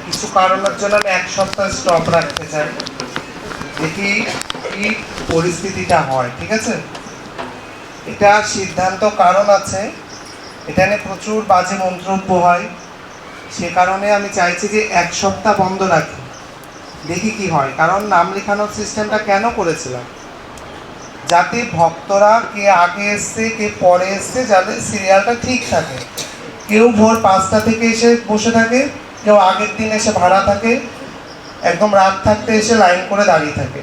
কিছু কারণের জন্য আমি এক সপ্তাহ স্টপ রাখতে চাই, দেখি কি পরিস্থিতিটা হয়। ঠিক আছে, এটা সিদ্ধান্ত কারণ আছে, এটা নিয়ে প্রচুর বাজে মন্তব্য হয়, সে কারণে আমি চাইছি যে এক সপ্তাহ বন্ধ রাখি, দেখি কি হয়। কারণ নাম লেখানোর সিস্টেমটা কেন করেছিলাম, যাতে ভক্তরা কে আগে এসছে কে পরে এসছে যাদের সিরিয়ালটা ঠিক থাকে। কেউ ভোর 5টা থেকে এসে বসে থাকে, কেউ আগের দিন এসে ভাড়া থাকে, একদম রাত থাকতে এসে লাইন করে দাঁড়িয়ে থাকে।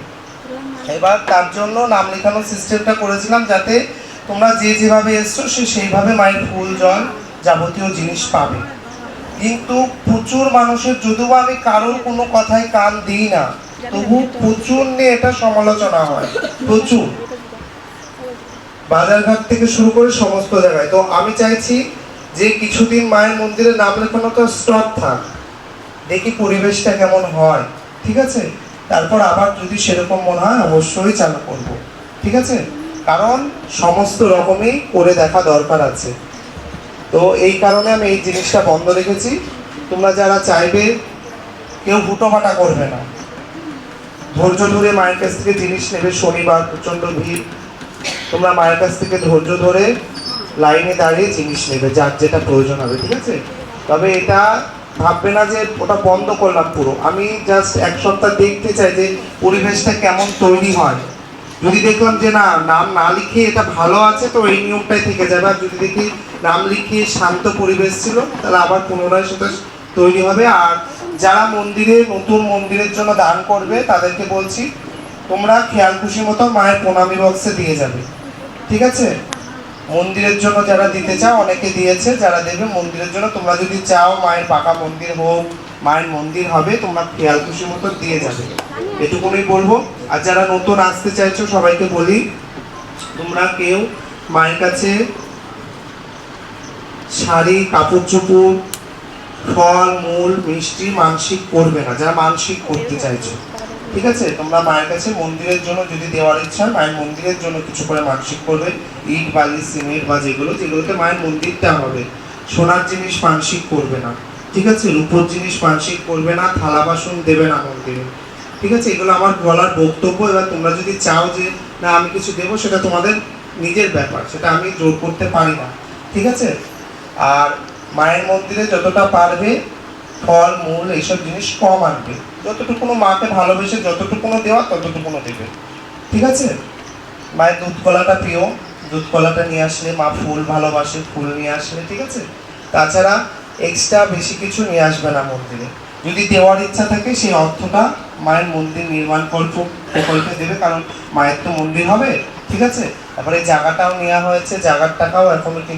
এবার তার জন্য নাম লেখানোর সিস্টেমটা করেছিলাম, যাতে তোমরা যে যেভাবে এসছো সে সেইভাবে মায়ের ফুল জল যাবতীয় জিনিস পাবে। কিন্তু প্রচুর মানুষের, যদিও আমি কারোর কোনো কথায় কান দিই না, তবু প্রচুর নিয়ে এটা সমালোচনা হয়, প্রচুর, বাজারঘাট থেকে শুরু করে সমস্ত জায়গায়। তো আমি চাইছি যে কিছুদিন মায়ের মন্দিরে নাম লেখানো তো স্টপ থাক, দেখি পরিবেশটা কেমন হয়। ঠিক আছে, তারপর আবার যদি সেরকম মনে হয় অবশ্যই চালু করব। ঠিক আছে, কারণ সমস্ত রকমই করে দেখা দরকার আছে। তো এই কারণে আমি এই জিনিসটা বন্ধ রেখেছি। তোমরা যারা চাইবে, কেউ হুটোপাটা করবে না, ধৈর্য ধরে মায়ের কাছ থেকে জিনিস নেবে। শনিবার প্রচণ্ড ভিড়, তোমরা মায়ের কাছ থেকে ধৈর্য ধরে লাইনে দাঁড়িয়ে জিনিস নেবে, যার যেটা প্রয়োজন হবে। ঠিক আছে, তবে এটা ভাববে না যে ওটা বন্ধ করলাম পুরো। আমি জাস্ট এক সপ্তাহ দেখতে চাই যে পরিবেশটা কেমন তৈরি হয়। যদি দেখলাম যে না, নাম না লিখে এটা ভালো আছে, তো এই নিয়মটাই থেকে যাবে। আর যদি দেখি নাম লিখিয়ে শান্ত পরিবেশ ছিল, তাহলে আবার পুনরায় সেটা তৈরি হবে। আর যারা মন্দিরে, নতুন মন্দিরের জন্য দান করবে, তাদেরকে বলছি তোমরা খেয়াল খুশি মতো মায়ের প্রণামী বক্সে দিয়ে যাবে। ঠিক আছে, মন্দিরের জন্য যারা দিতে চাও, অনেকে দিয়েছে, যারা দেবে মন্দিরের জন্য, তোমরা যদি চাও মায়ের পাকা মন্দির হোক, মায়ের মন্দির হবে, তোমরা খেয়াল খুশি মতো দিয়ে যাবে, এটুকুনই বলবো। আর যারা নতুন আসতে চাইছো সবাইকে বলি, তোমরা কেউ মায়ের কাছে শাড়ি, কাপড় চোপড়, ফল মূল, মিষ্টি মানসিক করবে না, যারা মানসিক করতে চাইছো। ঠিক আছে, তোমরা মায়ের কাছে মন্দিরের জন্য যদি দেওয়ার ইচ্ছা, মায়ের মন্দিরের জন্য কিছু করে মানসিক করবে। ইট, বালি, সিমেন্ট বা যেগুলোতে মায়ের মন্দিরটা হবে, সোনার জিনিস মানসিক করবে না। ঠিক আছে, রূপোর জিনিস মানসিক করবে না, থালা বাসন দেবে না মন্দিরে। ঠিক আছে, এগুলো আমার বলার বক্তব্য। এবার তোমরা যদি চাও যে না আমি কিছু দেবো, সেটা তোমাদের নিজের ব্যাপার, সেটা আমি জোর করতে পারি না। ঠিক আছে, আর মায়ের মন্দিরে যতটা পারবে ফল মূল এইসব জিনিস কম আনবে, যতটুকুনো মাকে ভালোবেসে যতটুকুনো দেওয়া ততটুকুনো দেবে। ঠিক আছে, মায়ের দুধ কলাটা প্রিয়, দুধ কলাটা নিয়ে আসলে, মা ফুল ভালোবাসে, ফুল নিয়ে আসলে। ঠিক আছে, তাছাড়া এক্সট্রা বেশি কিছু নিয়ে আসবে না মন্দিরে। যদি দেওয়ার ইচ্ছা থাকে, সেই অর্থটা মায়ের মন্দির নির্মাণ প্রকল্পে দেবে, কারণ মায়ের তো মন্দির হবে। ঠিক আছে, তারপরে জায়গাটাও নেওয়া হয়েছে, জায়গার টাকাও এখন কিন্তু